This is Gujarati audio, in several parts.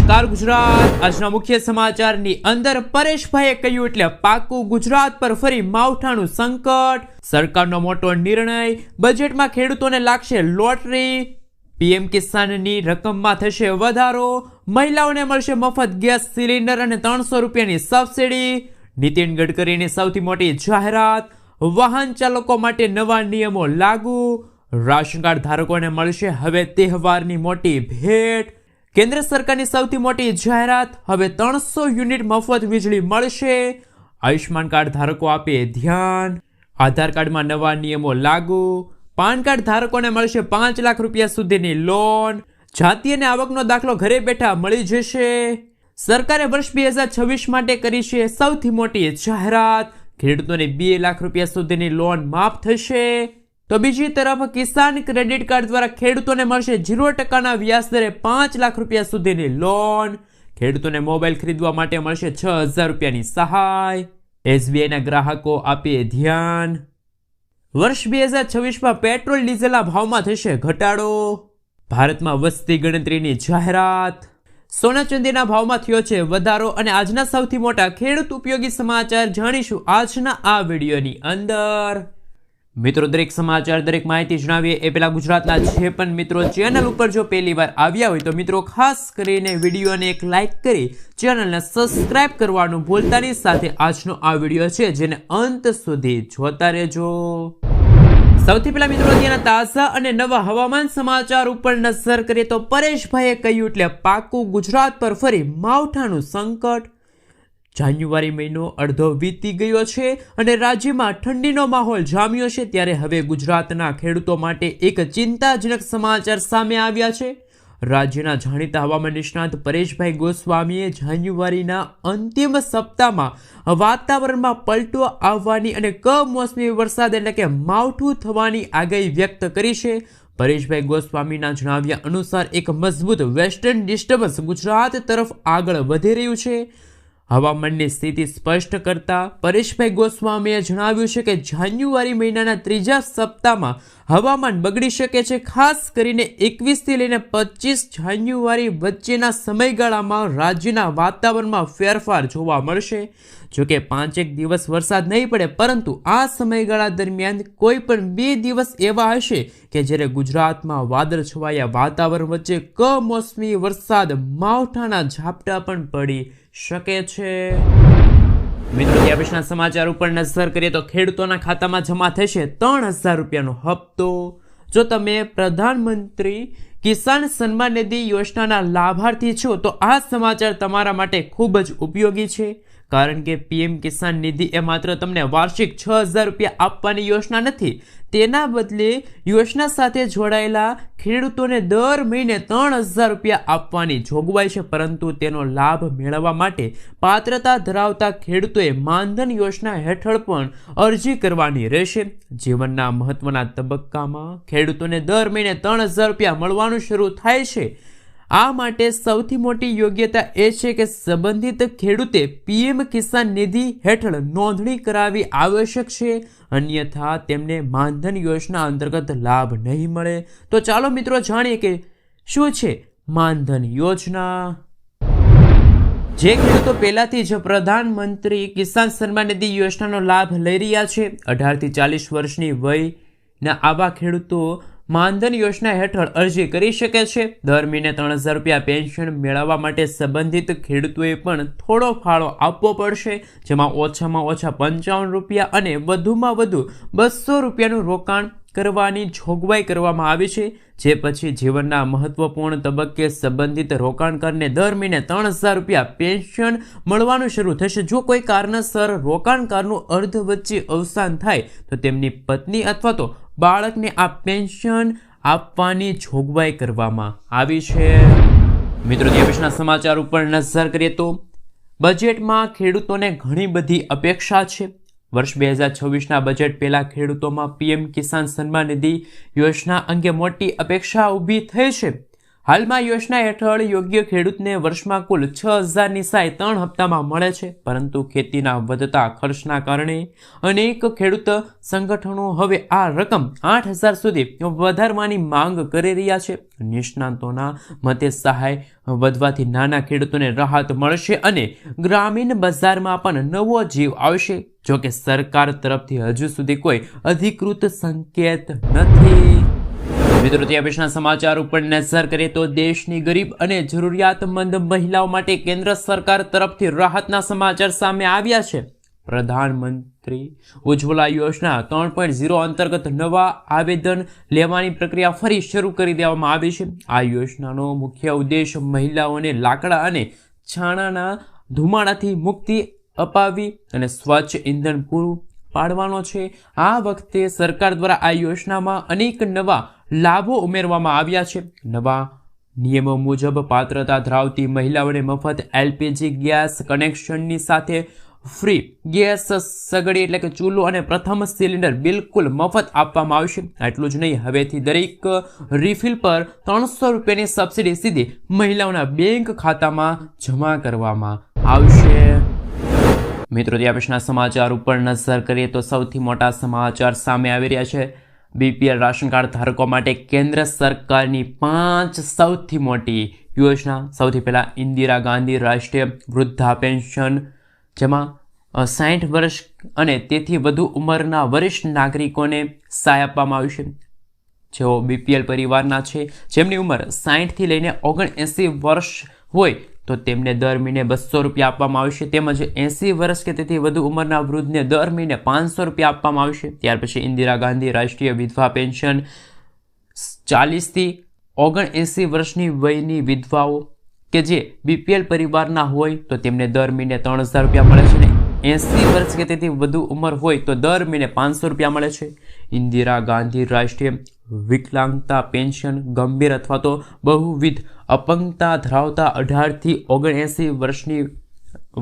નમસ્કાર ગુજરાત। આજના મુખ્ય સમાચારની અંદર પરેશભાઈએ કહ્યું એટલે પાકું ગુજરાત પર ફરી માવઠાનું સંકટ। સરકારનો મોટો નિર્ણય, બજેટમાં ખેડૂતોને લાગશે લોટરી। પીએમ કિસાનની રકમમાં થશે વધારો, મહિલાઓને મળશે મફત ગેસ સિલિન્ડર અને 300 રૂપિયાની સબસિડી। નીતિન ગડકરીની સૌથી મોટી જાહેરાત, વાહન ચાલકો માટે નવા નિયમો લાગુ। રાશન કાર્ડ ધારકોને મળશે હવે તહેવારની મોટી ભેટ। કેન્દ્ર સરકારની સૌથી મોટી જાહેરાત, હવે 300 યુનિટ મફત વીજળી મળશે। આયુષ્માન કાર્ડ ધારકો આપે ધ્યાન, આધાર કાર્ડમાં નવા નિયમો લાગુ। પાન કાર્ડ ધારકોને મળશે 5 લાખ રૂપિયા સુધીની લોન। જાતિ અને આવકનો દાખલો ઘરે બેઠા મળી જશે। સરકારે વર્ષ 2026 માટે કરી છે સૌથી મોટી જાહેરાત, ખેડૂતોને 2 લાખ રૂપિયા સુધીની લોન માફ થશે। તો બીજી તરફ કિસાન ક્રેડિટ કાર્ડ દ્વારા ખેડૂતોને મળશે 0% વ્યાજ દરે 5 લાખ રૂપિયા સુધીની લોન। ખેડૂતોને મોબાઈલ ખરીદવા માટે મળશે 6000 રૂપિયાની સહાય। એસબીઆઈના ગ્રાહકો આપે ધ્યાન, વર્ષ 2026માં પેટ્રોલ ડીઝલના ભાવમાં થશે ઘટાડો। ભારતમાં વસ્તી ગણતરીની જાહેરાત, સોના ચાંદીના ભાવમાં થયો છે વધારો અને આજના સૌથી મોટા ખેડૂત ઉપયોગી સમાચાર જાણીશું આજના આ વિડીયોની અંદર। મિત્રો, દરેક સમાચાર, દરેક માહિતી જણાવીએ એ પહેલા ગુજરાતના જે પણ મિત્રો ચેનલ ઉપર જો પહેલી વાર આવ્યા હોય તો મિત્રો ખાસ કરીને વિડીયોને એક લાઇક કરી ચેનલને સબસ્ક્રાઇબ કરવાનું ભૂલતા નહીં। સાથે આજનો આ વિડીયો છે જેને અંત સુધી જોતા રહેજો। સૌથી પહેલા મિત્રો અત્યારના તાજા અને નવા હવામાન સમાચાર ઉપર નજર કરીએ તો પરેશભાઈએ કહ્યું એટલે પાકું ગુજરાત પર ફરી માવઠાનું સંકટ। જાન્યુઆરી મહિનો અડધો વીતી ગયો છે અને રાજ્યમાં ઠંડીનો માહોલ જામ્યો છે, ત્યારે હવે ગુજરાતના ખેડૂતો માટે એક ચિંતાજનક સમાચાર સામે આવ્યા છે। રાજ્યના જાણીતા હવામાન નિષ્ણાત પરેશભાઈ ગોસ્વામીએ જાન્યુઆરીના અંતિમ સપ્તાહમાં વાતાવરણમાં પલટો આવવાની અને કમોસમી વરસાદ એટલે કે માવઠું થવાની આગાહી વ્યક્ત કરી છે। પરેશભાઈ ગોસ્વામીના જણાવ્યા અનુસાર એક મજબૂત વેસ્ટર્ન ડિસ્ટર્બન્સ ગુજરાત તરફ આગળ વધી રહ્યું છે। હવામાનની સ્થિતિ સ્પષ્ટ કરતા પરેશભાઈ ગોસ્વામીએ જણાવ્યું છે કે જાન્યુઆરી મહિનાના ત્રીજા સપ્તાહમાં હવામાન બગડી શકે છે। ખાસ કરીને 21 થી લઈને 25 જાન્યુઆરી વચ્ચેના સમયગાળામાં રાજ્યના વાતાવરણમાં ફેરફાર જોવા મળશે। જોકે 5 દિવસ વરસાદ નહીં પડે, પરંતુ આ સમયગાળા દરમિયાન કોઈ પણ 2 દિવસ એવા હશે કે જ્યારે ગુજરાતમાં વાદળ છવાયા વાતાવરણ વચ્ચે કમોસમી વરસાદ, માવઠાના ઝાપટા પણ પડી શકે છે। મિત્રો, ત્યાં પછીના સમાચાર ઉપર નજર કરીએ તો ખેડૂતોના ખાતામાં જમા થશે 3000 રૂપિયાનો હપ્તો। જો તમે પ્રધાનમંત્રી કિસાન સન્માન નિધિ યોજનાના લાભાર્થી છો તો આ સમાચાર તમારા માટે ખૂબ જ ઉપયોગી છે, કારણ કે પીએમ કિસાન નિધિ એ માત્ર તમને વાર્ષિક 6000 રૂપિયા આપવાની યોજના નથી। તેના બદલે યોજના સાથે જોડાયેલા ખેડૂતોને દર મહિને 3000 રૂપિયા આપવાની જોગવાઈ છે, પરંતુ તેનો લાભ મેળવવા માટે પાત્રતા ધરાવતા ખેડૂતોએ માનધન યોજના હેઠળ પણ અરજી કરવાની રહેશે। જીવનના મહત્વના તબક્કામાં ખેડૂતોને દર મહિને 3000 રૂપિયા મળવાનું શરૂ થાય છે। આ માટે સૌથી મોટી યોગ્યતા એ છે કે સંબંધિત ખેડૂતે પીએમ કિસાન નિધિ હેઠળ નોંધણી કરાવવી આવશ્યક છે, અન્યથા તેમને માનધન યોજના અંતર્ગત લાભ નહીં મળે। તો ચાલો મિત્રો જાણીએ કે શું છે માનધન યોજના। જે ખેડૂતો પહેલાથી જ પ્રધાનમંત્રી કિસાન સન્માન નિધિ યોજનાનો લાભ લઈ રહ્યા છે, 18 થી 40 વર્ષની વયના આવા ખેડૂતો માનધન યોજના હેઠળ અરજી કરી શકે છે। દર મહિને 3000 રૂપિયા પેન્શન મેળવવા માટે સંબંધિત ખેડૂતોએ પણ થોડો ફાળો આપવો પડશે, જેમાં ઓછામાં ઓછા 55 રૂપિયા અને વધુમાં વધુ 200 રૂપિયાનું રોકાણ કરવાની જોગવાઈ કરવામાં આવી છે। જે પછી જીવનના મહત્વપૂર્ણ તબક્કે સંબંધિત રોકાણકારને દર મહિને 3000 રૂપિયા પેન્શન મળવાનું શરૂ થશે। જો કોઈ કારણસર રોકાણકારનું અર્ધ વચ્ચે અવસાન થાય તો તેમની પત્ની અથવા તો બાળકને આ પેન્શન આપવાની જોગવાઈ કરવામાં આવી છે। મિત્રો, ત્યાં પછીના સમાચાર ઉપર નજર કરીએ તો બજેટમાં ખેડૂતોને ઘણી બધી અપેક્ષા છે। વર્ષ 2026ના બજેટ પહેલા ખેડૂતોમાં પીએમ કિસાન સન્માન નિધિ યોજના અંગે મોટી અપેક્ષા ઊભી થઈ છે। હાલમાં યોજના હેઠળ યોગ્ય ખેડૂતને વર્ષમાં કુલ 6,000ની સહાય 3 હપ્તામાં મળે છે, પરંતુ ખેતીના વધતા ખર્ચના કારણે અનેક ખેડૂત સંગઠનો હવે આ રકમ 8,000 સુધી વધારવાની માંગ કરી રહ્યા છે. નિષ્ણાતોના મતે સહાય વધવાથી નાના ખેડૂતોને રાહત મળશે અને ગ્રામીણ બજારમાં પણ નવો જીવ આવશે. જોકે સરકાર તરફથી હજુ સુધી કોઈ અધિકૃત સંકેત નથી. મિત્રો, ત્યાં પછીના સમાચાર ઉપર નજર કરીએ તો દેશની ગરીબ અને જરૂરિયાતમંદ મહિલાઓ માટે કેન્દ્ર સરકાર તરફથી રાહતના સમાચાર સામે આવ્યા છે. પ્રધાનમંત્રી ઉજ્જવલા યોજના 3.0 અંતર્ગત નવા આવેદન લેવાની પ્રક્રિયા ફરી શરૂ કરી દેવામાં આવી છે. આ યોજનાનો મુખ્ય ઉદ્દેશ મહિલાઓને લાકડા અને છાણાના ધુમાડાથી મુક્તિ અપાવી અને સ્વચ્છ ઇંધણ પૂરું પાડવાનો છે. આ વખતે સરકાર દ્વારા આ યોજનામાં અનેક નવા લાભો ઉમેરવામાં આવ્યા છે. નવા નિયમો મુજબ પાત્રતા ધરાવતી મહિલાઓને મફત LPG ગેસ કનેક્શનની સાથે ફ્રી ગેસ સગડી એટલે કે ચૂલો અને પ્રથમ સિલિન્ડર બિલકુલ મફત આપવામાં આવશે. એટલું જ નહીં, હવેથી દરેક રિફિલ પર 300 રૂપિયાની સબસિડી સીધી મહિલાઓના બેંક ખાતામાં જમા કરવામાં આવશે. મિત્રો, ત્યાં પછીના સમાચાર ઉપર નજર કરીએ તો સૌથી મોટા સમાચાર સામે આવી રહ્યા છે. BPL રાશન કાર્ડ ધારકો માટે કેન્દ્ર સરકારની 5 સૌથી મોટી યોજના. સૌથી પહેલાં ઇન્દિરા ગાંધી રાષ્ટ્રીય વૃદ્ધા પેન્શન, જેમાં 60 વર્ષ અને તેથી વધુ ઉંમરના વરિષ્ઠ નાગરિકોને સહાય આપવામાં આવશે. જેઓ BPL પરિવારના છે, જેમની ઉંમર 60થી લઈને 79 વર્ષ હોય તો તેમને દર મહિને 200 રૂપિયા આપવામાં આવશે. તેમજ 80 વર્ષ કે તેથી વધુ ઉંમરના વૃદ્ધને દર મહિને 500 રૂપિયા આપવામાં આવશે. ત્યાર પછી ઇન્દિરા ગાંધી રાષ્ટ્રીય વિધવા પેન્શન, 40થી 79 વર્ષની વયની વિધવાઓ કે જે BPL પરિવારના હોય તો તેમને દર મહિને 3,000 રૂપિયા મળે છે. 80 વર્ષ કે તેથી વધુ ઉંમર હોય તો દર મહિને 500 રૂપિયા મળે છે. ઇન્દિરા ગાંધી રાષ્ટ્રીય વિકલાંગતા પેન્શન, ગંભીર અથવા તો બહુવિધ અપંગતા ધરાવતા 18થી 79 વર્ષની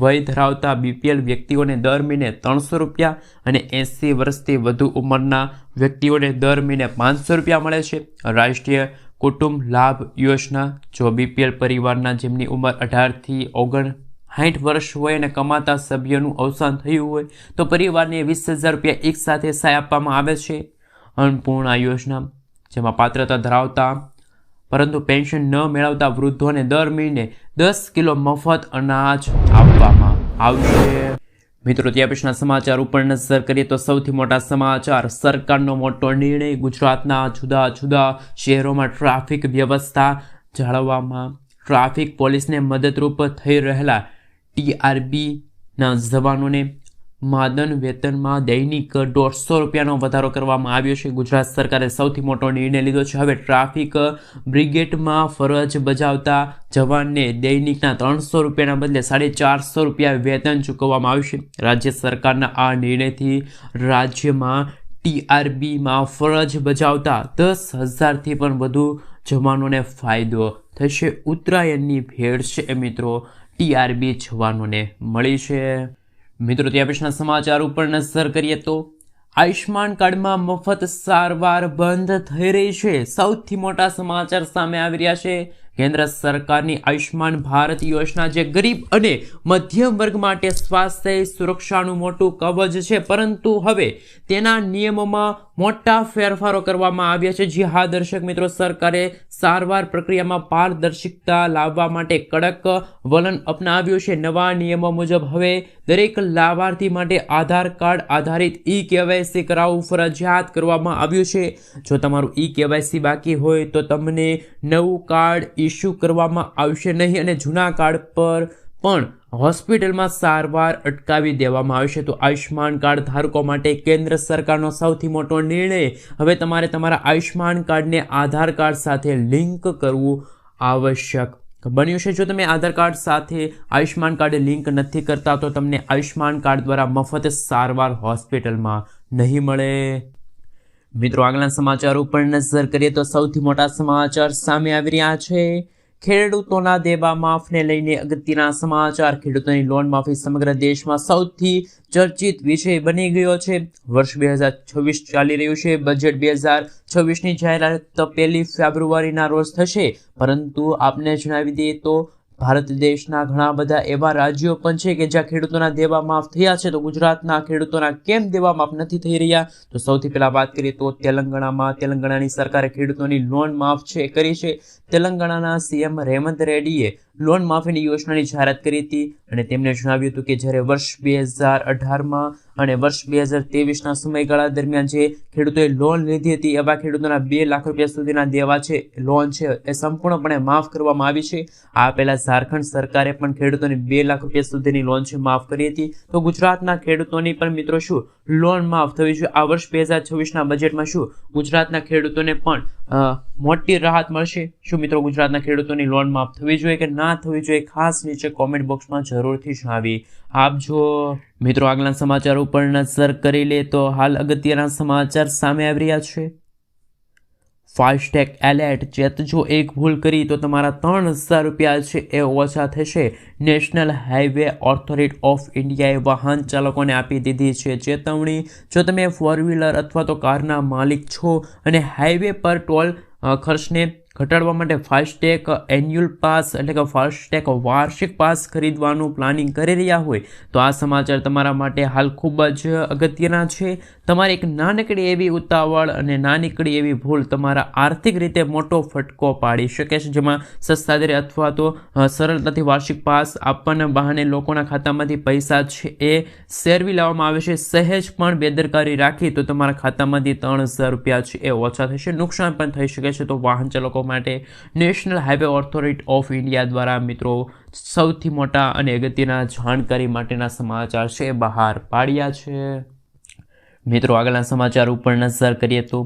વય ધરાવતા BPL વ્યક્તિઓને દર મહિને 300 રૂપિયા અને 80 વર્ષથી વધુ ઉંમરના વ્યક્તિઓને દર મહિને 500 રૂપિયા મળે છે. રાષ્ટ્રીય કુટુંબ લાભ યોજના, જો BPL પરિવારના જેમની ઉંમર 18થી 59 વર્ષ હોય અને કમાતા સભ્યનું અવસાન થયું હોય તો પરિવારને 20,000 રૂપિયા એક સાથે સહાય આપવામાં આવે છે. અન્નપૂર્ણા યોજના, જેમાં પાત્રતા ધરાવતા પરંતુ પેન્શન ન મેળવતા વૃદ્ધોને દર મહિને 10 કિલો મફત અનાજ આપવામાં આવશે. મિત્રો, ત્યાં પછીના સમાચાર ઉપર નજર કરીએ તો સૌથી મોટા સમાચાર. સરકારનો મોટો નિર્ણય. ગુજરાતના જુદા જુદા શહેરોમાં ટ્રાફિક વ્યવસ્થા જાળવવામાં ટ્રાફિક પોલીસને મદદરૂપ થઈ રહેલા TRBના જવાનોને માદન વેતનમાં દૈનિક 150 રૂપિયાનો વધારો કરવામાં આવ્યો છે. ગુજરાત સરકારે સૌથી મોટો નિર્ણય લીધો છે. હવે ટ્રાફિક બ્રિગેડમાં ફરજ બજાવતા જવાનને દૈનિકના 300 રૂપિયાના બદલે 450 રૂપિયા વેતન ચૂકવવામાં આવશે. રાજ્ય સરકારના આ નિર્ણયથી રાજ્યમાં TRBમાં ફરજ બજાવતા 10,000થી પણ વધુ જવાનોને ફાયદો થશે. ઉત્તરાયણની ભેટ છે મિત્રો TRB જવાનોને મળી છે. મિત્રો, ત્યાં પછીના સમાચાર ઉપર નજર કરીએ તો આયુષ્માન કાર્ડમાં મફત સારવાર બંધ થઈ રહી છે. સૌથી મોટા સમાચાર સામે આવી રહ્યા છે. કેન્દ્ર સરકારની આયુષ્માન ભારત યોજના જે ગરીબ અને મધ્યમ વર્ગ માટે સ્વાસ્થ્ય સુરક્ષાનું મોટું કવચ છે, પરંતુ હવે તેના નિયમોમાં મોટા ફેરફારો કરવામાં આવ્યા છે. જી હા દર્શક મિત્રો, સરકારે સારવાર પ્રક્રિયામાં પારદર્શિકતા લાવવા માટે કડક વલણ અપનાવ્યું છે. નવા નિયમો મુજબ હવે દરેક લાભાર્થી માટે આધાર કાર્ડ આધારિત eKYC કરાવવું ફરજિયાત કરવામાં આવ્યું છે. જો તમારું eKYC બાકી હોય તો તમને નવું કાર્ડ ઇસ્યુ કરવામાં આવશે નહીં અને જૂના કાર્ડ પર પણ હોસ્પિટલમાં સારવાર અટકાવી દેવામાં આવશે. તો આયુષ્માન કાર્ડ ધારકો માટે કેન્દ્ર સરકારનો સૌથી મોટો નિર્ણય. હવે તમારે તમારા આયુષ્માન કાર્ડને આધાર કાર્ડ સાથે લિંક કરવું આવશ્યક બન્યું છે. જો તમે આધાર કાર્ડ સાથે આયુષ્માન કાર્ડ લિંક નથી કરતા તો તમને આયુષ્માન કાર્ડ દ્વારા મફત સારવાર હોસ્પિટલમાં નહીં મળે. મિત્રો, આગળના સમાચાર ઉપર નજર કરીએ તો સૌથી મોટા સમાચાર સામે આવી રહ્યા છે. ખેડૂતોના દેવા માફને લઈને અગત્યના સમાચાર. ખેડૂતોની લોન માફી સમગ્ર દેશમાં સૌથી ચર્ચિત વિષય બની ગયો છે. વર્ષ 2026 ચાલી રહ્યું છે. બજેટ 2026ની જાહેરાત 1 ફેબ્રુઆરીના રોજ થશે, પરંતુ આપને જણાવી દઈએ તો ભારત દેશના ઘણા બધા એવા રાજ્યો પણ છે કે જ્યાં ખેડૂતોના દેવા માફ થયા છે. તો ગુજરાતના ખેડૂતોના કેમ દેવા માફ નથી થઈ રહ્યા? તો સૌથી પહેલા વાત કરીએ તો તેલંગાણાની સરકારે ખેડૂતોની લોન માફ કરી છે. તેલંગાણાના સીએમ રેવંત રેડ્ડીએ લોન માફીની યોજનાની જાહેરાત કરી હતી અને તેમણે જણાવ્યું હતું કે જ્યારે વર્ષ 2018માં અને વર્ષ 2023ના સમયગાળા દરમિયાન જે ખેડૂતોએ લોન લીધી હતી એવા ખેડૂતોના 2 લાખ રૂપિયા સુધીના દેવા છે, લોન છે, એ સંપૂર્ણપણે માફ કરવામાં આવી છે. આ પહેલા ઝારખંડ સરકારે પણ ખેડૂતોને 2 લાખ રૂપિયા સુધીની લોન છે માફ કરી હતી. તો ગુજરાતના ખેડૂતોની પણ મિત્રો શું લોન માફ થવી જોઈએ? આ વર્ષ 2026ના બજેટમાં શું ગુજરાતના ખેડૂતોને પણ મોટી રાહત મળશે? શું મિત્રો ગુજરાતના ખેડૂતોની લોન માફ થવી જોઈએ કે ના થવી જોઈએ? ખાસ નીચે કોમેન્ટ બોક્સમાં જરૂરથી જણાવી આપજો. મિત્રો આગળના સમાચાર ઉપર નજર કરી લે તો હાલ અગત્યના સમાચાર સામે આવી રહ્યા છે. ફાસ્ટેગ એલર્ટ, ચેતજો એક ભૂલ કરી તો તમારા 3000 રૂપિયા છે એ ઓછા થશે. નેશનલ હાઈવે ઓથોરિટી ઓફ ઇન્ડિયાએ વાહન ચાલકોને આપી દીધી છે ચેતવણી. જો તમે 4 વ્હીલર અથવા તો કારના માલિક છો અને હાઈવે પર ટોલ ખર્ચને ઘટાડવા માટે ફાસ્ટેગ એન્યુઅલ પાસ એટલે કે ફાસ્ટેગ વાર્ષિક પાસ ખરીદવાનું પ્લાનિંગ કરી રહ્યા હોય તો આ સમાચાર તમારા માટે હાલ ખૂબ જ અગત્યના છે. તમારી એક નાનકડી એવી ઉતાવળ અને નાનકડી એવી ભૂલ તમારા આર્થિક રીતે મોટો ફટકો પાડી શકે છે, જેમાં સસ્તા દરે અથવા તો સરળતાથી વાર્ષિક પાસ આપવાના બહાને લોકોના ખાતામાંથી પૈસા છે એ શેરવી લેવામાં આવે છે. સહેજ પણ બેદરકારી રાખી તો તમારા ખાતામાંથી 3000 રૂપિયા છે એ ઓછા થશે. નુકસાન પણ થઈ શકે છે. તો વાહન ચાલકો માટે national highway authority of India દ્વારા મિત્રો સૌથી મોટા અને અગત્યના જાણકારી માટેના સમાચાર છે બહાર પાડ્યા છે. મિત્રો આગળના સમાચાર ઉપર નજર કરીએ તો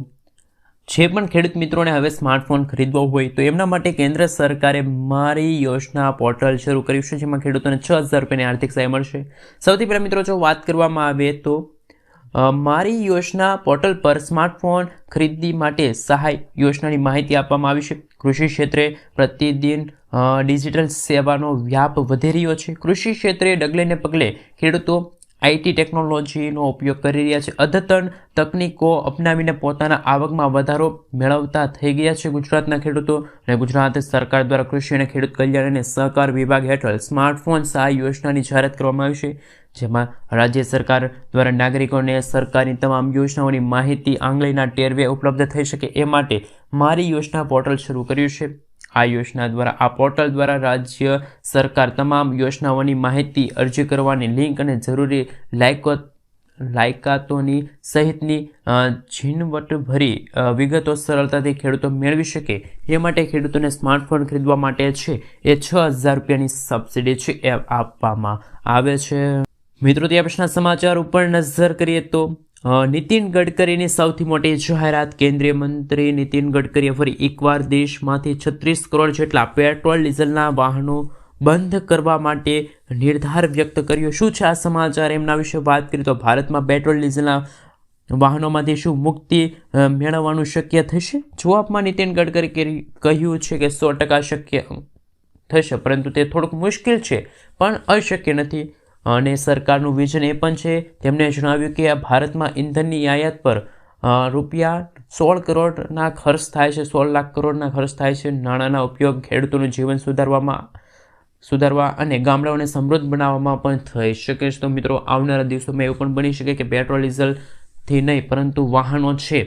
જે પણ ખેડૂત મિત્રોને હવે સ્માર્ટફોન ખરીદવો હોય તો એમના માટે કેન્દ્ર સરકારે મારી યોજના પોર્ટલ શરૂ કર્યું છે, જેમાં ખેડૂતોને 6000 રૂપિયાની આર્થિક સહાય મળશે. સૌથી પહેલાં મિત્રો જો વાત કરવામાં આવે તો મારી યોજના પોર્ટલ પર સ્માર્ટફોન ખરીદી માટે સહાય યોજનાની માહિતી આપવામાં આવી છે. કૃષિ ક્ષેત્રે પ્રતિદિન ડિજિટલ સેવાનો વ્યાપ વધી રહ્યો છે. કૃષિ ક્ષેત્રે ડગલે ને પગલે ખેડૂતો આઈટી ટેકનોલોજીનો ઉપયોગ કરી રહ્યા છે. અદ્યતન તકનીકો અપનાવીને પોતાના આવકમાં વધારો મેળવતા થઈ ગયા છે ગુજરાતના ખેડૂતો. અને ગુજરાત સરકાર દ્વારા કૃષિ અને ખેડૂત કલ્યાણ અને સહકાર વિભાગ હેઠળ સ્માર્ટફોન સહાય યોજનાની જાહેરાત કરવામાં આવી છે, જેમાં રાજ્ય સરકાર દ્વારા નાગરિકોને સરકારની તમામ યોજનાઓની માહિતી આંગળીના ટેરવે ઉપલબ્ધ થઈ શકે એ માટે મારી યોજના પોર્ટલ શરૂ કર્યું છે. આ યોજના દ્વારા આ પોર્ટલ દ્વારા રાજ્ય સરકાર તમામ યોજનાઓની માહિતી, અરજી કરવાની લિંક અને જરૂરી લાયકાતોની સહિતની ઝીણવટભરી વિગતો સરળતાથી ખેડૂતો મેળવી શકે એ માટે ખેડૂતોને સ્માર્ટફોન ખરીદવા માટે છે એ 6000 રૂપિયાની સબસિડી છે એ આપવામાં આવે છે. મિત્રો ત્યાં પછીના સમાચાર ઉપર નજર કરીએ તો નીતિન ગડકરીની સૌથી મોટી જાહેરાત. કેન્દ્રીય મંત્રી નીતિન ગડકરીએ ફરી એકવાર દેશમાંથી 36 કરોડ જેટલા પેટ્રોલ ડીઝલના વાહનો બંધ કરવા માટે નિર્ધાર વ્યક્ત કર્યો. શું છે આ સમાચાર એમના વિશે વાત કરીએ તો ભારતમાં પેટ્રોલ ડીઝલના વાહનોમાંથી શું મુક્તિ મેળવવાનું શક્ય થશે? જવાબમાં નીતિન ગડકરી કહ્યું છે કે 100% શક્ય થશે, પરંતુ તે થોડુંક મુશ્કેલ છે પણ અશક્ય નથી. અને સરકારનું વિઝન એ પણ છે, તેમણે જણાવ્યું કે આ ભારતમાં ઇંધણની આયાત પર રૂપિયા 16 કરોડના ખર્ચ થાય છે, 16 લાખ કરોડના ખર્ચ થાય છે. નાણાંના ઉપયોગ ખેડૂતોનું જીવન સુધારવા અને ગામડાઓને સમૃદ્ધ બનાવવામાં પણ થઈ શકે છે. તો મિત્રો આવનારા દિવસોમાં એવું પણ બની શકે કે પેટ્રોલ ડીઝલથી નહીં પરંતુ વાહનો છે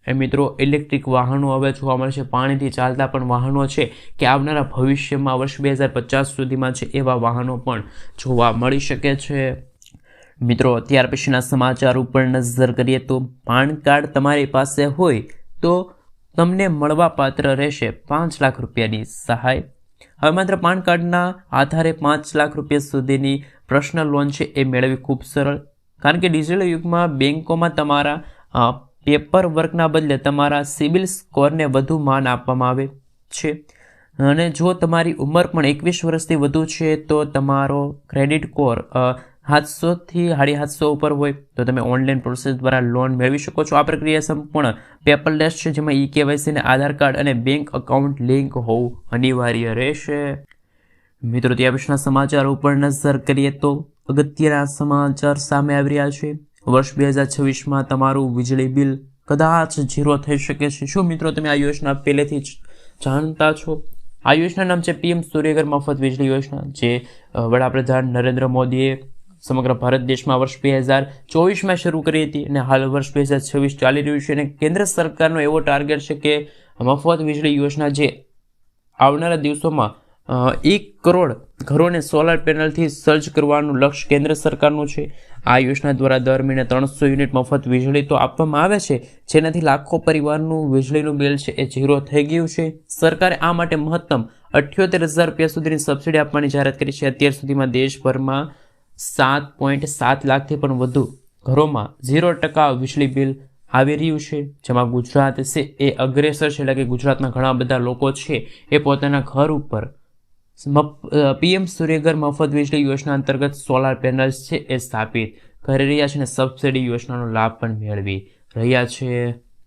એ મિત્રો ઇલેક્ટ્રિક વાહનો હવે જોવા મળશે. પાણીથી ચાલતા પણ વાહનો છે કે આવનારા ભવિષ્યમાં વર્ષ 2050 સુધીમાં છે એવા વાહનો પણ જોવા મળી શકે છે. મિત્રો ત્યાર પછીના સમાચાર ઉપર નજર કરીએ તો પાન કાર્ડ તમારી પાસે હોય તો તમને મળવાપાત્ર રહેશે 5 લાખ રૂપિયાની સહાય. હવે માત્ર પાન કાર્ડના આધારે 5 લાખ રૂપિયા સુધીની પર્સનલ લોન છે એ મેળવવી ખૂબ સરળ, કારણ કે ડિજિટલ યુગમાં બેન્કોમાં તમારા પેપર વર્કના બદલે તમારા સિબિલ સ્કોરને વધુ માન આપવામાં આવે છે. અને જો તમારી ઉંમર પણ 21 વર્ષથી વધુ છે તો તમારો ક્રેડિટ 700 થી 750 ઉપર હોય તો તમે ઓનલાઈન પ્રોસેસ દ્વારા લોન મેળવી શકો છો. આ પ્રક્રિયા સંપૂર્ણ પેપરલેસ છે, જેમાં ઈ-કેવાયસી અને આધાર કાર્ડ અને બેંક એકાઉન્ટ લિંક હોવું અનિવાર્ય રહેશે. મિત્રો, ત્યાં પછીના સમાચાર ઉપર નજર કરીએ તો અગત્યના સમાચાર સામે આવી રહ્યા છે. વર્ષ 2026માં તમારું વીજળી બિલ કદાચ 0 થઈ શકે છે. શું મિત્રો તમે આ યોજના પહેલેથી જ જાણતા છો? આ યોજના નામ છે પીએમ સૂર્યઘર મફત વીજળી યોજના, જે વડાપ્રધાન નરેન્દ્ર મોદીએ સમગ્ર ભારત દેશમાં વર્ષ 2024માં શરૂ કરી હતી અને હાલ વર્ષ 2026 ચાલી રહ્યું છે. અને કેન્દ્ર સરકારનો એવો ટાર્ગેટ છે કે મફત વીજળી યોજના જે આવનારા દિવસોમાં 1 કરોડ ઘરોને સોલાર પેનલથી સજ્જ કરવાનું લક્ષ્ય કેન્દ્ર સરકારનું છે. આ યોજના દ્વારા દર મહિને 300 યુનિટ મફત વીજળી તો આપવામાં આવે છે, જેનાથી લાખો પરિવારનું વીજળીનું બિલ છે એ 0 થઈ ગયું છે. સરકારે આ માટે મહત્તમ 78,000 રૂપિયા સુધીની સબસિડી આપવાની જાહેરાત કરી છે. અત્યાર સુધીમાં દેશભરમાં 7.7 લાખથી પણ વધુ ઘરોમાં 0% વીજળી બિલ આવી રહ્યું છે, જેમાં ગુજરાત છે એ અગ્રેસર છે. એટલે કે ગુજરાતના ઘણા બધા લોકો છે એ પોતાના ઘર ઉપર પીએમ સૂર્યઘર મફત વીજળી યોજના અંતર્ગત સોલાર પેનલ્સ છે એ સ્થાપિત કરી રહ્યા છે અને સબસિડી યોજનાનો લાભ પણ મેળવી રહ્યા છે.